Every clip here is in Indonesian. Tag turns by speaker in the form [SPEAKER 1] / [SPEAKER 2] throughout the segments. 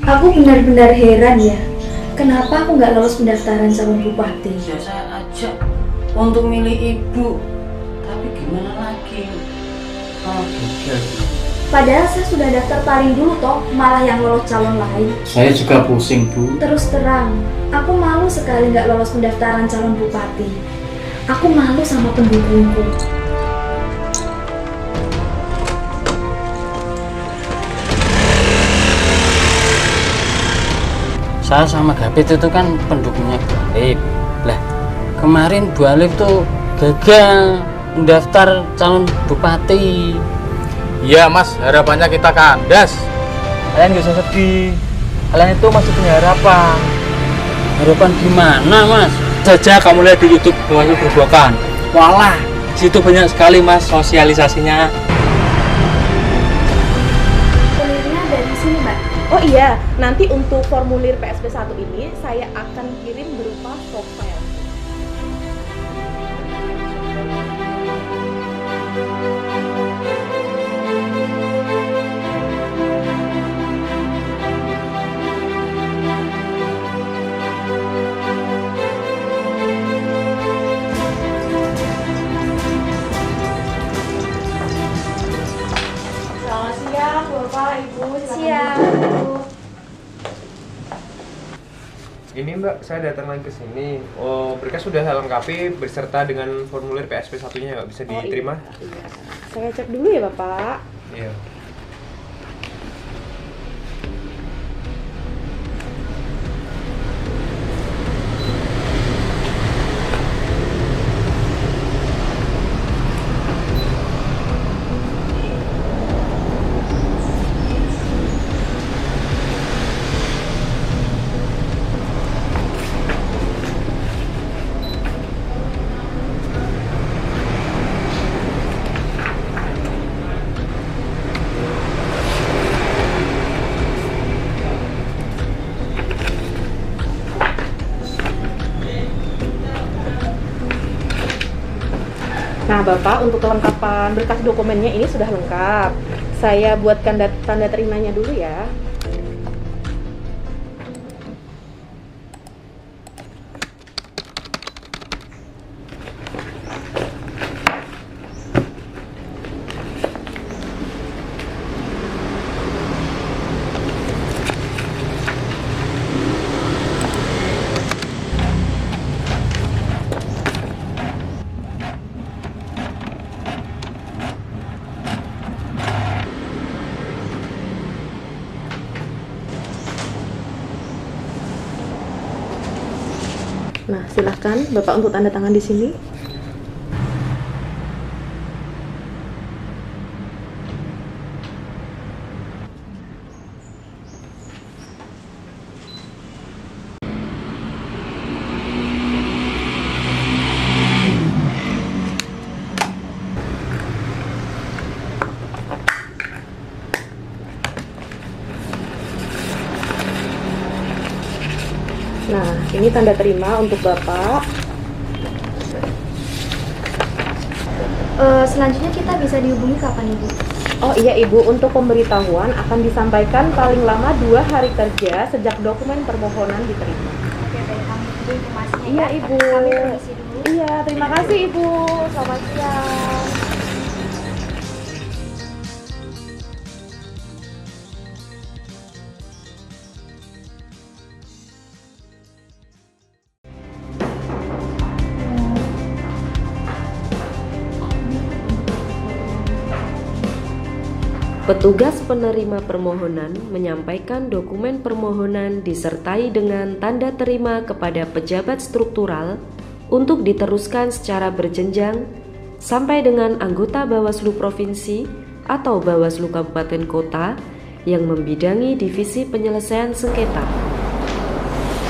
[SPEAKER 1] Aku benar-benar heran ya, kenapa aku nggak lolos pendaftaran calon bupati?
[SPEAKER 2] Ya saya ajak untuk milih ibu, tapi gimana lagi? Oh, gagal.
[SPEAKER 1] Padahal saya sudah daftar paling dulu toh, malah yang lolos calon lain.
[SPEAKER 2] Saya juga pusing, Bu.
[SPEAKER 1] Terus terang, aku malu sekali nggak lolos pendaftaran calon bupati. Aku malu sama pendukungku.
[SPEAKER 2] Saya sama Gapit itu kan pendukungnya Bu Alif. Lah, kemarin Bu Alif tuh gagal mendaftar calon bupati.
[SPEAKER 3] Iya mas, harapannya kita kandas.
[SPEAKER 4] Kalian gak usah sedih. Kalian itu masih punya harapan.
[SPEAKER 2] Harapan gimana, Mas?
[SPEAKER 4] Saja kamu lihat di YouTube Bawaslu Grobogan. Walah, situ banyak sekali mas sosialisasinya.
[SPEAKER 1] Formulirnya dari sini, Mbak.
[SPEAKER 5] Oh iya, nanti untuk formulir PSP 1 ini saya akan kirim berupa soft file. Selamat siang, Bapak, Ibu.
[SPEAKER 1] Siap.
[SPEAKER 3] Ini mbak, saya datang lagi ke sini. Oh, berkas sudah saya lengkapi beserta dengan formulir PSP satunya nggak bisa diterima?
[SPEAKER 5] Iya. Saya cek dulu ya, Bapak.
[SPEAKER 3] Iya.
[SPEAKER 5] Nah, Bapak, untuk kelengkapan berkas dokumennya ini sudah lengkap. Saya buatkan tanda terimanya dulu ya. Nah, silahkan Bapak untuk tanda tangan di sini. Nah, ini tanda terima untuk Bapak.
[SPEAKER 1] Selanjutnya kita bisa dihubungi kapan, Ibu?
[SPEAKER 5] Oh iya Ibu, untuk pemberitahuan akan disampaikan paling lama 2 hari kerja sejak dokumen permohonan diterima.
[SPEAKER 1] Oke, baik. Kami tunggu informasinya.
[SPEAKER 5] Iya
[SPEAKER 1] ya.
[SPEAKER 5] Ibu.
[SPEAKER 1] Kami permisi dulu.
[SPEAKER 5] Iya, terima kasih Ibu. Selamat siang.
[SPEAKER 6] Petugas penerima permohonan menyampaikan dokumen permohonan disertai dengan tanda terima kepada pejabat struktural untuk diteruskan secara berjenjang sampai dengan anggota Bawaslu Provinsi atau Bawaslu Kabupaten Kota yang membidangi divisi penyelesaian sengketa.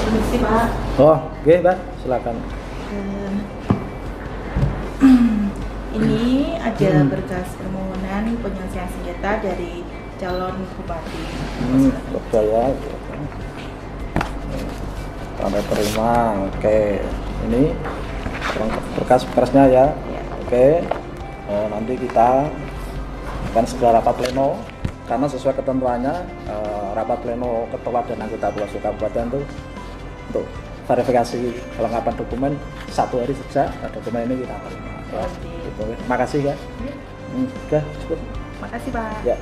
[SPEAKER 5] Permisi Pak.
[SPEAKER 4] Oh, oke Mbak, silakan.
[SPEAKER 7] Ini ada berkas permohonan penyelesaian sengketa dari calon bupati.
[SPEAKER 4] Percaya. Tanda terima. Oke. Ini berkas-berkasnya ya. Oke. Nanti kita akan segera rapat pleno karena sesuai ketentuannya
[SPEAKER 8] rapat pleno ketua dan anggota Bawaslu Kabupaten tuh untuk verifikasi kelengkapan dokumen 1 hari sejak dokumen ini kita terima. Ya, gitu. Makasih ya. Udah cukup.
[SPEAKER 7] Makasih Pak.
[SPEAKER 8] Ya.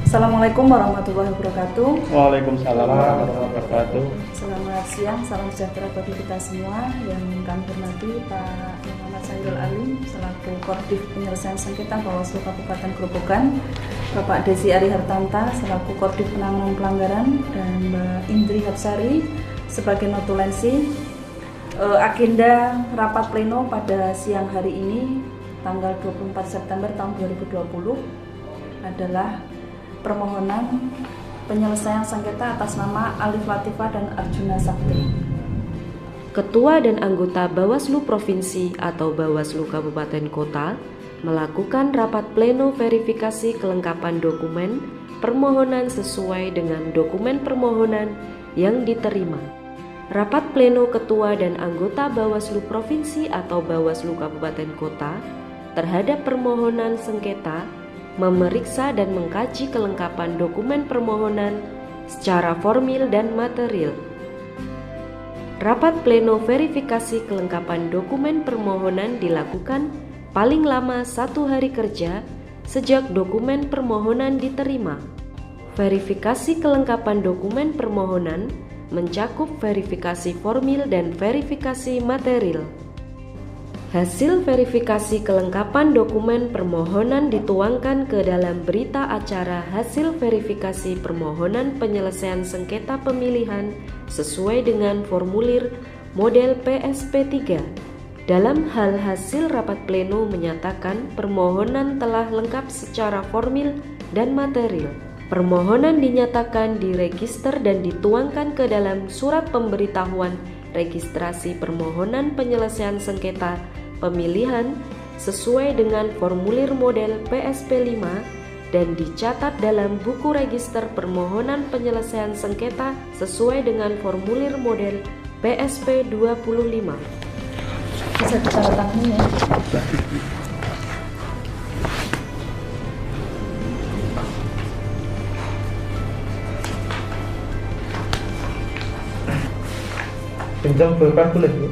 [SPEAKER 9] Assalamualaikum warahmatullahi wabarakatuh.
[SPEAKER 4] Waalaikumsalam warahmatullahi wabarakatuh.
[SPEAKER 9] Selamat siang, salam sejahtera bagi kita semua. Yang kami hormati Pak Muhammad Sairul Alim selaku Koordif Penyelesaian Sengketa Bawaslu Kabupaten Grobogan, Bapak Desi Ari Hartanta selaku Koordif Penanganan Pelanggaran, dan Mbak Indri Hapsari sebagai notulensi. Agenda rapat pleno pada siang hari ini tanggal 24 September tahun 2020 adalah permohonan penyelesaian sengketa atas nama Alif Latifah dan Arjuna Sakti.
[SPEAKER 6] Ketua dan anggota Bawaslu Provinsi atau Bawaslu Kabupaten Kota melakukan rapat pleno verifikasi kelengkapan dokumen permohonan sesuai dengan dokumen permohonan yang diterima. Rapat pleno Ketua dan anggota Bawaslu Provinsi atau Bawaslu Kabupaten Kota terhadap permohonan sengketa memeriksa dan mengkaji kelengkapan dokumen permohonan secara formil dan material. Rapat pleno verifikasi kelengkapan dokumen permohonan dilakukan paling lama 1 hari kerja sejak dokumen permohonan diterima. Verifikasi kelengkapan dokumen permohonan mencakup verifikasi formil dan verifikasi material. Hasil verifikasi kelengkapan dokumen permohonan dituangkan ke dalam berita acara hasil verifikasi permohonan penyelesaian sengketa pemilihan sesuai dengan formulir model PSP3. Dalam hal hasil rapat pleno menyatakan permohonan telah lengkap secara formil dan material. Permohonan dinyatakan diregister dan dituangkan ke dalam surat pemberitahuan registrasi permohonan penyelesaian sengketa pemilihan sesuai dengan formulir model PSP5 dan dicatat dalam buku register permohonan penyelesaian sengketa sesuai dengan formulir model PSP25.
[SPEAKER 9] Bisa ditandatangani ya.
[SPEAKER 4] Pinjam pulpen boleh Bu?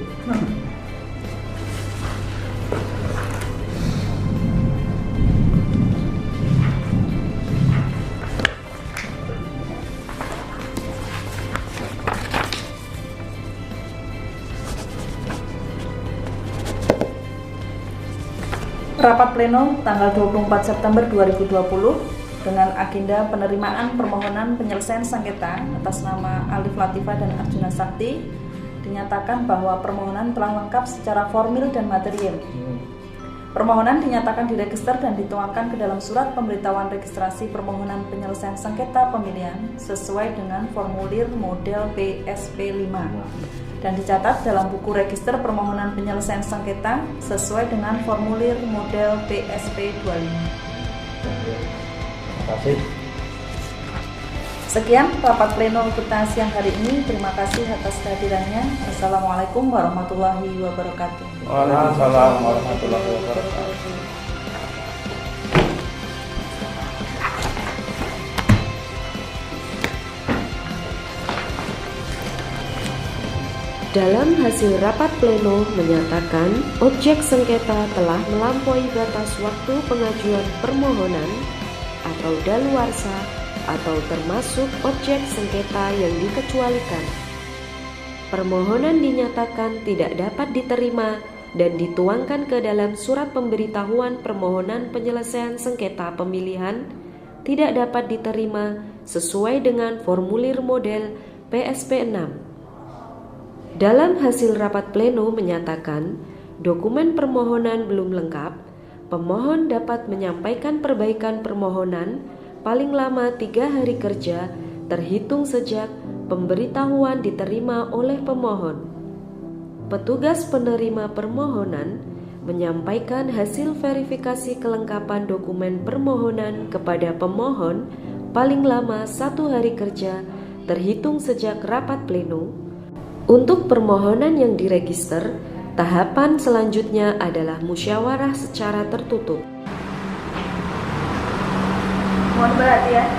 [SPEAKER 9] Rapat pleno tanggal 24 September 2020 dengan agenda penerimaan permohonan penyelesaian sengketa atas nama Alif Latifah dan Arjuna Sakti dinyatakan bahwa permohonan telah lengkap secara formil dan material. Permohonan dinyatakan diregister dan dituangkan ke dalam surat pemberitahuan registrasi permohonan penyelesaian sengketa pemilihan sesuai dengan formulir model PSP5 dan dicatat dalam buku register permohonan penyelesaian sengketa sesuai dengan formulir model PSP25.
[SPEAKER 8] Terima kasih.
[SPEAKER 9] Sekian rapat pleno kita siang hari ini. Terima kasih atas kehadirannya. Assalamualaikum warahmatullahi wabarakatuh.
[SPEAKER 4] Waalaikumsalam warahmatullahi wabarakatuh.
[SPEAKER 6] Dalam hasil rapat pleno menyatakan objek sengketa telah melampaui batas waktu pengajuan permohonan atau daluarsa atau termasuk objek sengketa yang dikecualikan. Permohonan dinyatakan tidak dapat diterima dan dituangkan ke dalam surat pemberitahuan permohonan penyelesaian sengketa pemilihan tidak dapat diterima sesuai dengan formulir model PSP6. Dalam hasil rapat pleno menyatakan dokumen permohonan belum lengkap, pemohon dapat menyampaikan perbaikan permohonan paling lama 3 hari kerja terhitung sejak pemberitahuan diterima oleh pemohon. Petugas penerima permohonan menyampaikan hasil verifikasi kelengkapan dokumen permohonan kepada pemohon paling lama 1 hari kerja terhitung sejak rapat pleno. Untuk permohonan yang diregister tahapan selanjutnya adalah musyawarah secara tertutup.
[SPEAKER 7] Mohon perhatian.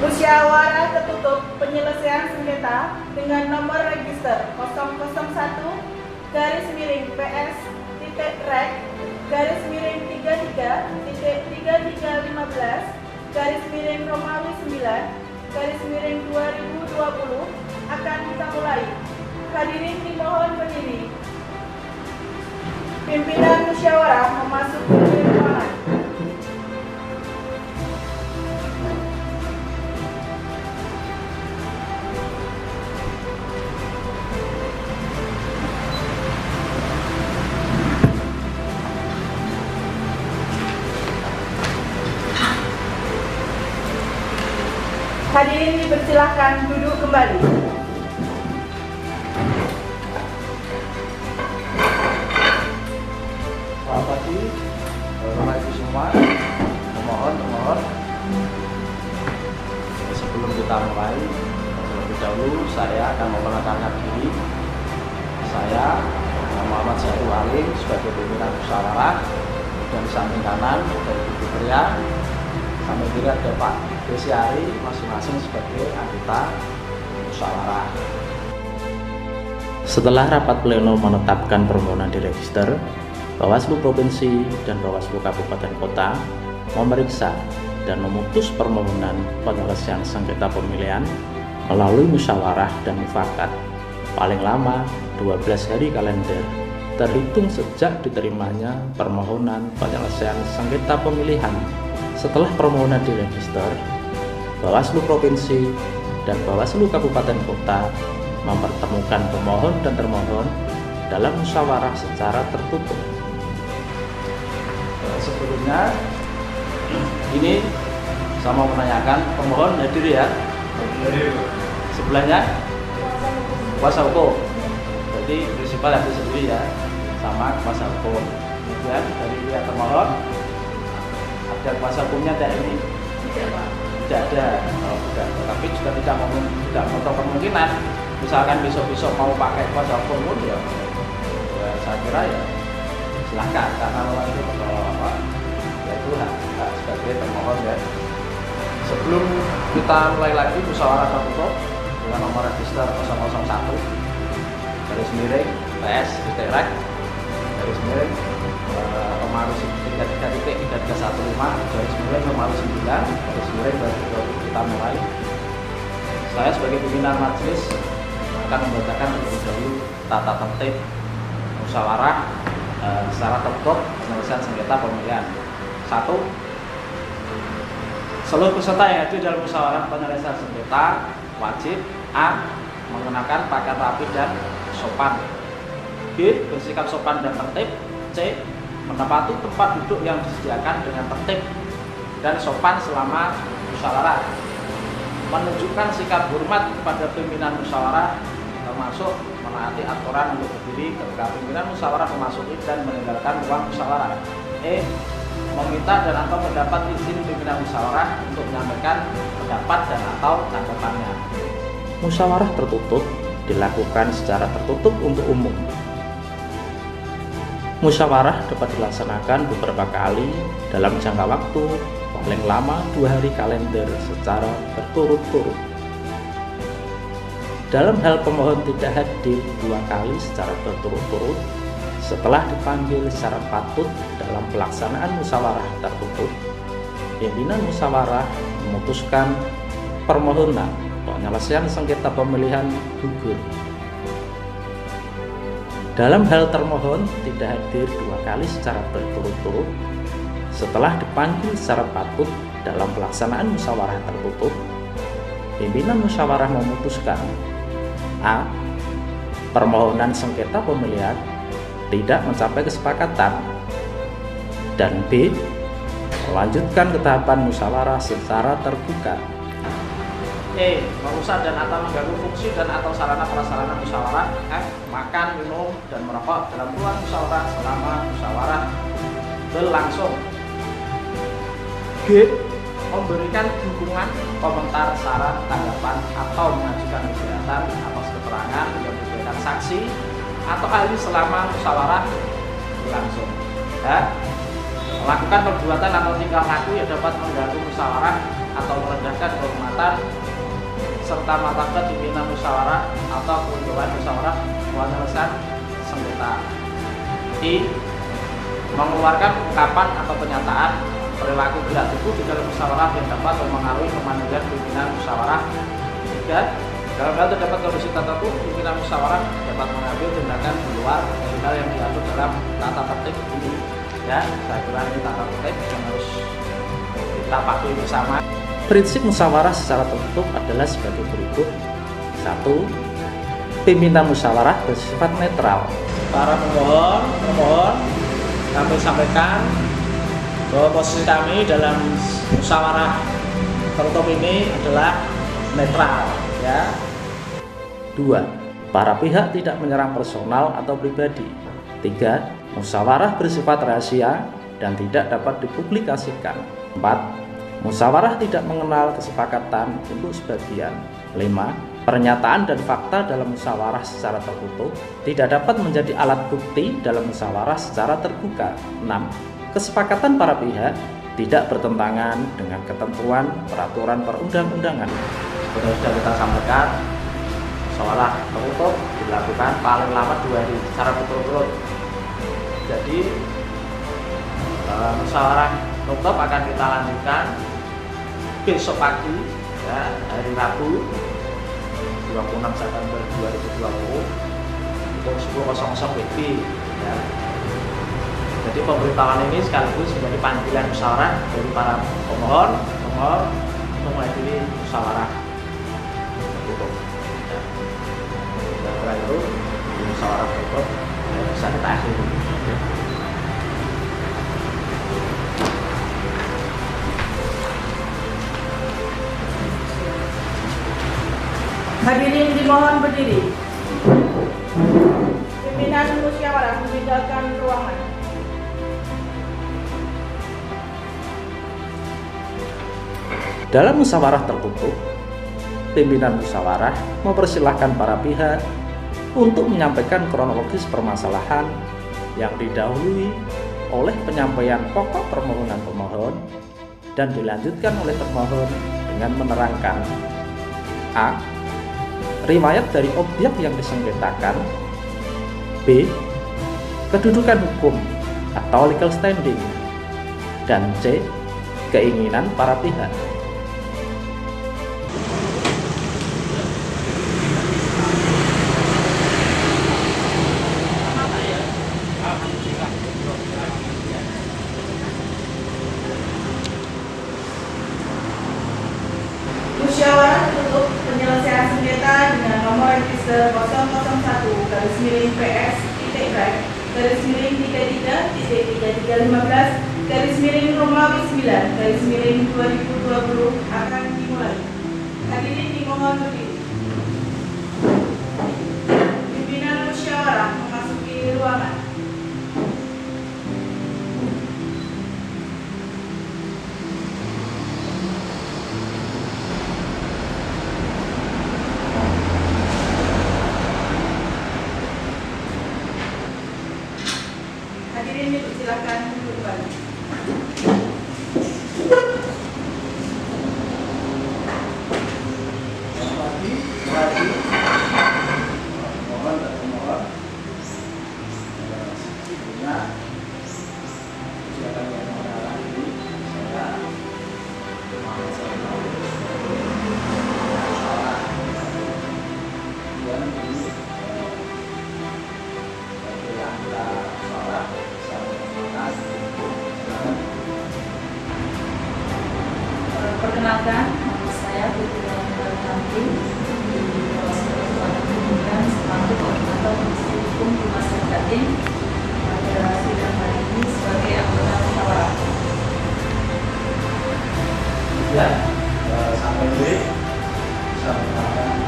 [SPEAKER 7] Musyawarah tertutup penyelesaian sengketa dengan nomor register 0,1-REG-TT-Romawi 9-2020 akan kita mulai. Hadirin dimohon berdiri. Pimpinan musyawarah memasuki ruangan. Hadirin dipersilahkan duduk kembali.
[SPEAKER 8] Selamat pagi, Bapak Ibu semua. Memohon sebelum kita mulai, terlebih dahulu saya akan memperkenalkan diri. Saya Muhammad Zahrul Alim sebagai pimpinan musyawarah, dan di samping kanan dari Ibu Pria, samping kiri ada Pak Desiari, masing-masing sebagai anggota musyawarah. Setelah rapat pleno menetapkan permohonan di register, Bawaslu Provinsi dan Bawaslu Kabupaten Kota memeriksa dan memutus permohonan penyelesaian sengketa pemilihan melalui musyawarah dan mufakat paling lama 12 hari kalender terhitung sejak diterimanya permohonan penyelesaian sengketa pemilihan. Setelah permohonan diregister, Bawaslu Provinsi dan Bawaslu Kabupaten Kota mempertemukan pemohon dan termohon dalam musyawarah secara tertutup. Sebelumnya, ini saya mau menanyakan, pemohon hadir ya? Sebelahnya kuasa hukum, jadi prinsipal hadir sendiri ya, sama kuasa hukum. Kemudian dari pihak termohon, ada kuasa hukumnya tidak ini? Tidak ada, tapi juga tidak menutup kemungkinan. Misalkan besok-besok mau pakai kuasa hukum pun ya saya kira ya silahkan, karena memang itu ya itu hak sebagai termohon ya. Sebelum kita mulai lagi musyawarah tertutup dengan nomor register 001 garis miring PS Rek garis miring Romawi 33.3315 garis miring Romawi 9 garis miring kita mulai. Saya sebagai pimpinan majelis akan membacakan terlebih dahulu tata tertib musyawarah secara tertutup penyelesaian sengketa pemilihan. 1. Seluruh peserta yang hadir dalam musyawarah penyelesaian sengketa wajib A. mengenakan pakaian rapi dan sopan, B. bersikap sopan dan tertib, C. menempati tempat duduk yang disediakan dengan tertib dan sopan selama musyawarah, menunjukkan sikap hormat kepada pimpinan musyawarah termasuk menaati aturan untuk berdiri ketika pimpinan musyawarah memasuki dan meninggalkan ruang musyawarah. E. meminta dan atau mendapat izin pimpinan musyawarah untuk menyampaikan pendapat dan atau tanggapannya. Musyawarah tertutup dilakukan secara tertutup untuk umum. Musyawarah dapat dilaksanakan beberapa kali dalam jangka waktu paling lama 2 hari kalender secara berturut-turut. Dalam hal pemohon tidak hadir 2 kali secara berturut-turut setelah dipanggil secara patut dalam pelaksanaan musyawarah tertutup, pimpinan musyawarah memutuskan permohonan penyelesaian sengketa pemilihan gugur. Dalam hal termohon tidak hadir 2 kali secara berturut-turut setelah dipanggil secara patut dalam pelaksanaan musyawarah tertutup, pimpinan musyawarah memutuskan A. permohonan sengketa pemilihan tidak mencapai kesepakatan, dan B. melanjutkan ke tahapan musyawarah secara terbuka. E. merusak dan atau mengganggu fungsi dan atau sarana prasarana musyawarah. F. makan, minum, dan merokok dalam ruang musyawarah selama musyawarah berlangsung. G. memberikan dukungan, komentar, saran, tanggapan, atau mengajukan keberatan atas keterangan yang diberikan saksi atau ahli selama musyawarah berlangsung. Ya. Melakukan perbuatan atau tingkah laku yang dapat mengganggu musyawarah atau merendahkan kehormatan serta martabat pimpinan musyawarah atau keuntungan musyawarah penyelesaian sengketa. I. Mengeluarkan ungkapan atau pernyataan perilaku tidak teguh di dalam musyawarah yang dapat mempengaruhi kemandirian pimpinan musyawarah. 3. Dalam hal terdapat kondisi tertentu, pimpinan musyawarah dapat mengambil tindakan di luar dari hal yang diatur dalam tata tertib ini. Ya, saya kira ini tata tertib yang harus kita patuhi bersama. Prinsip musyawarah secara tertutup adalah sebagai berikut. 1. Pimpinan musyawarah bersifat netral. Para pemohon kami sampaikan bahwa posisi kami dalam musyawarah tertutup ini adalah netral. Ya. 2. Para pihak tidak menyerang personal atau pribadi. 3. Musyawarah bersifat rahasia dan tidak dapat dipublikasikan. 4. Musyawarah tidak mengenal kesepakatan untuk sebagian. 5. Pernyataan dan fakta dalam musyawarah secara tertutup tidak dapat menjadi alat bukti dalam musyawarah secara terbuka. 6. Kesepakatan para pihak tidak bertentangan dengan ketentuan peraturan perundang-undangan. Seperti sudah kita sampaikan, musyawarah tertutup dilakukan paling lama 2 hari secara berturut-turut. Jadi musyawarah tertutup akan kita lanjutkan besok pagi, ya, hari Rabu 26 September 2020 untuk 10.00 WIB, ya. Jadi pemberitahuan ini sekaligus menjadi panggilan musyawarah dari para pemohon untuk menghadiri musyawarah tertutup. Ya. Setelah itu di musyawarah tertutup bisa kita akhiri.
[SPEAKER 7] Hadirin dimohon berdiri. Pimpinan musyawarah meninggalkan ruangan.
[SPEAKER 8] Dalam musyawarah tertutup, pimpinan musyawarah mempersilahkan para pihak untuk menyampaikan kronologis permasalahan yang didahului oleh penyampaian pokok permohonan pemohon dan dilanjutkan oleh termohon dengan menerangkan: A. Riwayat dari objek yang disengketakan. B. Kedudukan hukum atau legal standing. Dan C. Keinginan para pihak.
[SPEAKER 7] Musyawarah tertutup penyelesaian sengketa dengan nomor register 001-PX-Romawi 9-3315/Romawi 9 akan dimulai. Hadirin dimohon berdiri. Pimpinan musyawarah memasuki ruangan. Hadirin dipersilakan duduk kembali.
[SPEAKER 9] Perkenalkan, nama saya Putri Nanti di Bawaslu Kabupaten Pegunungan selaku koordinator Komisi Hukum di Masyarakat Jatim pada sidang hari ini sebagai anggota musyawarah.
[SPEAKER 8] Ya, sampai ini saya mengenalkan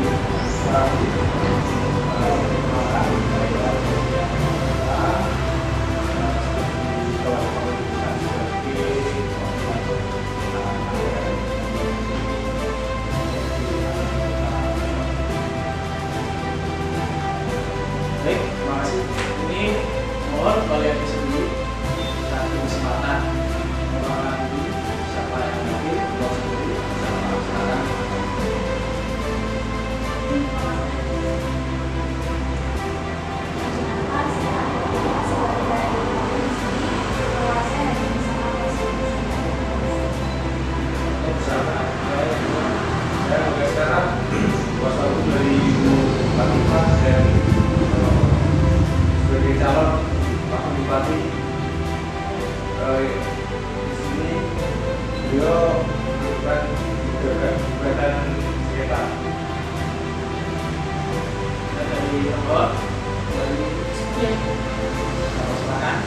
[SPEAKER 3] Di sini beliau melakukan gugatan sengketa. Dari nomor dari silakan.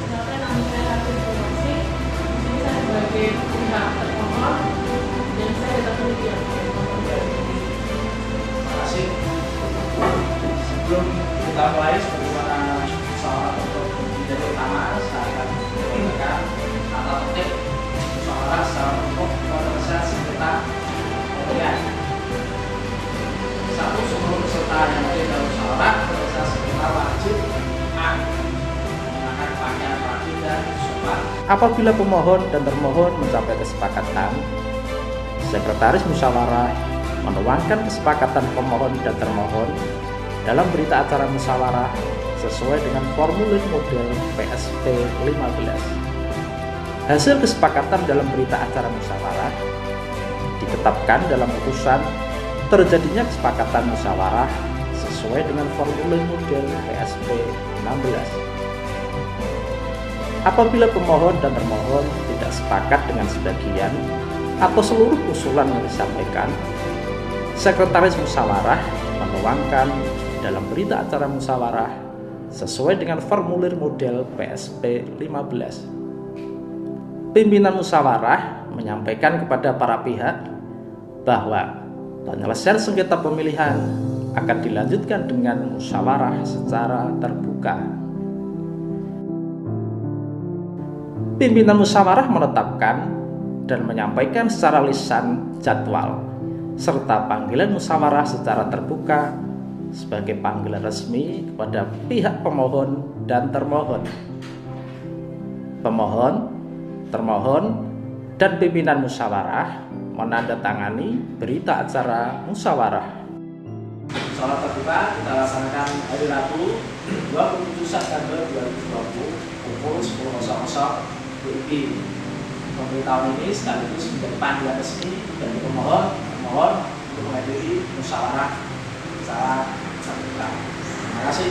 [SPEAKER 5] Kenalkan nama saya Ratu Informasi. Di sini saya sebagai pihak termohon dan saya datang kemudian.
[SPEAKER 8] Terima kasih. Sebelum kita mulai, sebagaimana musyawarah untuk menjadi utama, saya akan membacakan kata petik musyawarah secara umum penyelesaian sengketa pemilihan. 1. Seluruh peserta yang hadir dalam musyawarah penyelesaian sengketa wajib menggunakan pakaian rapi dan sopan. Apabila pemohon dan termohon mencapai kesepakatan, Sekretaris Musyawarah menuangkan kesepakatan pemohon dan termohon dalam berita acara musyawarah sesuai dengan formulir model PSP 15. Hasil kesepakatan dalam berita acara musyawarah ditetapkan dalam putusan terjadinya kesepakatan musyawarah sesuai dengan formulir model PSP 16. Apabila pemohon dan termohon tidak sepakat dengan sebagian atau seluruh usulan yang disampaikan, Sekretaris Musyawarah menuangkan dalam berita acara musyawarah sesuai dengan formulir model PSP 15. Pimpinan musyawarah menyampaikan kepada para pihak bahwa penyelesaian sengketa pemilihan akan dilanjutkan dengan musyawarah secara terbuka. Pimpinan musyawarah menetapkan dan menyampaikan secara lisan jadwal serta panggilan musyawarah secara terbuka sebagai panggilan resmi kepada pihak pemohon dan termohon. Pemohon, termohon, dan pimpinan musyawarah menandatangani berita acara musyawarah. Musyawarah terbuka kita laksanakan hari Rabu 27 September 2020 pukul 10.00 WIB. Pemberitahuan ini sekaligus menjadi panggilan resmi dari pemohon untuk menghadiri musyawarah secara terbuka. Terima kasih.